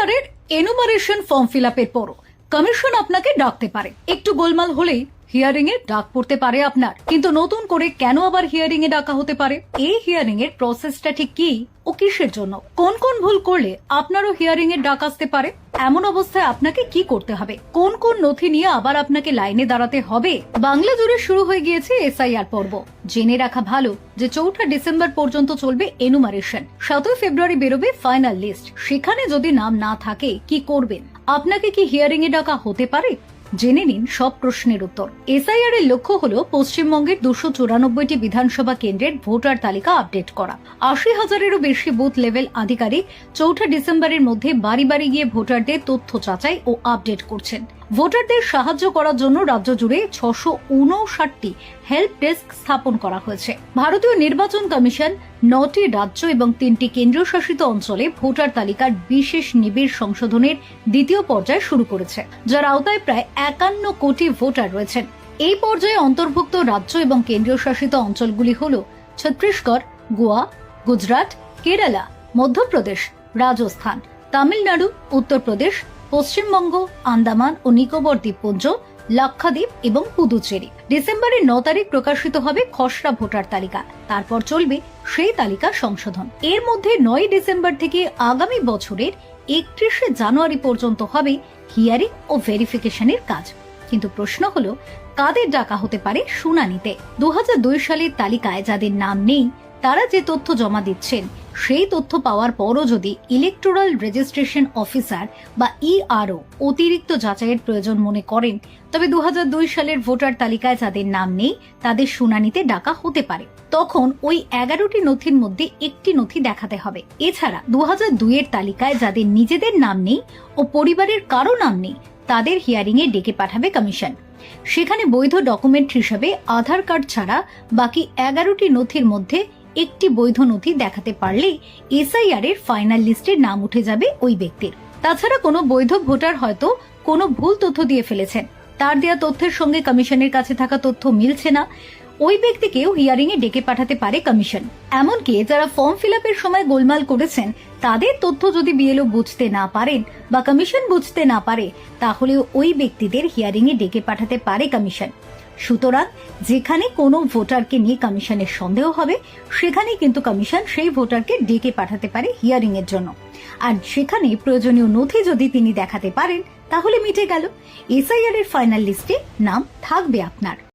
SIR এর enumeration form fill আপের পরও কমিশন আপনাকে ডাকতে পারে। একটু গোলমাল হলেই হিয়ারিং এ ডাক পড়তে পারে আপনার। কিন্তু নতুন করে কেন আবার হিয়ারিং এ ডাকা হতে পারে? এই হিয়ারিং এর প্রসেসটা ঠিক কি ও কিসের জন্য? কোন কোন ভুল করলে আপনারও হিয়ারিং এর ডাক আসতে পারে? এমন অবস্থায় আপনাকে কি করতে হবে? কোন কোন নথি নিয়ে আবার আপনাকে লাইনে দাঁড়াতে হবে? বাংলা জুড়ে শুরু হয়ে গিয়েছে এসআইআর পর্ব। জেনে রাখা ভালো যে 4 ডিসেম্বর পর্যন্ত চলবে এনুমারেশন। 7 ফেব্রুয়ারি বেরোবে ফাইনাল লিস্ট। সেখানে যদি নাম না থাকে কি করবেন? আপনাকে কি হিয়ারিং এ ডাকা হতে পারে? জেনে নিন সব প্রশ্নের উত্তর। এসআইআর এর লক্ষ্য হলো পশ্চিমবঙ্গের 294টি বিধানসভা কেন্দ্রের ভোটার তালিকা আপডেট করা। 80,000-এরও বেশি বুথ লেভেল আধিকারিক 4 ডিসেম্বরের মধ্যে বাড়ি বাড়ি গিয়ে ভোটারদের তথ্য যাচাই ও আপডেট করছেন। ভোটারদের সাহায্য করার জন্য রাজ্য জুড়ে 659টি হেল্প ডেস্ক স্থাপন করা হয়েছে। ভারতীয় নির্বাচন কমিশন 9টি রাজ্য এবং 3টি কেন্দ্রীয় শাসিত অঞ্চলে ভোটার তালিকার বিশেষ নিবিড় সংশোধনের দ্বিতীয় পর্যায় শুরু করেছে, যার আওতায় প্রায় 51 কোটি ভোটার রয়েছেন। এই পর্যায়ে অন্তর্ভুক্ত রাজ্য এবং কেন্দ্রীয় শাসিত অঞ্চলগুলি হল ছত্তিশগড়, গোয়া, গুজরাট, কেরালা, মধ্যপ্রদেশ, রাজস্থান, তামিলনাড়ু, উত্তরপ্রদেশ, পশ্চিমবঙ্গ, আন্দামান ও নিকোবর দ্বীপপুঞ্জ, লাক্ষাদ্বীপ এবং পুদুচেরি। ডিসেম্বরের 9 তারিখ প্রকাশিত হবে খসড়া ভোটার তালিকা। তারপর চলবে সেই তালিকা সংশোধন। এর মধ্যে 9 ডিসেম্বর থেকে আগামী বছরের 31 জানুয়ারি পর্যন্ত হবে হিয়ারিং ও ভেরিফিকেশনের কাজ। কিন্তু প্রশ্ন হলো, কাদের ডাকা হতে পারে শুনানিতে? 2002 সালের তালিকায় যাদের নাম নেই তারা যে তথ্য জমা দিচ্ছেন, সেই তথ্য পাওয়ার পরও যদি ইলেকটোরাল রেজিস্ট্রেশন অফিসার বা ইআরও অতিরিক্ত যাচাইয়ের প্রয়োজন মনে করেন, তবে 2002 সালের ভোটার তালিকায় যাদের নাম নেই তাদের শুনানিতে ডাকা হতে পারে। তখন ওই 11টি নথির মধ্যে একটি নথি দেখাতে হবে। এছাড়া 2002 এর তালিকায় যাদের নিজেদের নাম নেই ও পরিবারের কারো নাম নেই তাদের হিয়ারিং এ ডেকে পাঠাবে কমিশন। সেখানে বৈধ ডকুমেন্ট হিসেবে আধার কার্ড ছাড়া বাকি 11টি নথির মধ্যে একটি বৈধ নথি দেখাতে পারলেই এসআইআর এর ফাইনাল লিস্টে নাম উঠে যাবে ওই ব্যক্তির। তাছাড়া কোনো বৈধ ভোটার হয়তো কোনো ভুল তথ্য দিয়ে ফেলেছেন, তার দেয়া তথ্যের সঙ্গে কমিশনের কাছে থাকা তথ্য মিলছে না, ওই ব্যক্তিকেও হিয়ারিং এ ডেকে পাঠাতে পারে কমিশন। এমনকি যারা ফর্ম ফিল আপের সময় গোলমাল করেছেন তাদের তথ্য যদি বিএলও বুঝতে না পারেন বা কমিশন বুঝতে না পারে, তাহলেও ওই ব্যক্তিদের হিয়ারিং এ ডেকে পাঠাতে পারে কমিশন। সুতরাং যেখানে কোনো ভোটারকে নিয়ে কমিশনের সন্দেহ হবে, সেখানে কিন্তু কমিশন সেই ভোটারকে ডেকে পাঠাতে পারে হিয়ারিং এর জন্য। আর সেখানে প্রয়োজনীয় নথি যদি তিনি দেখাতে পারেন তাহলে মিটে গেল, এসআইআর এর ফাইনাল লিস্টে নাম থাকবে আপনার।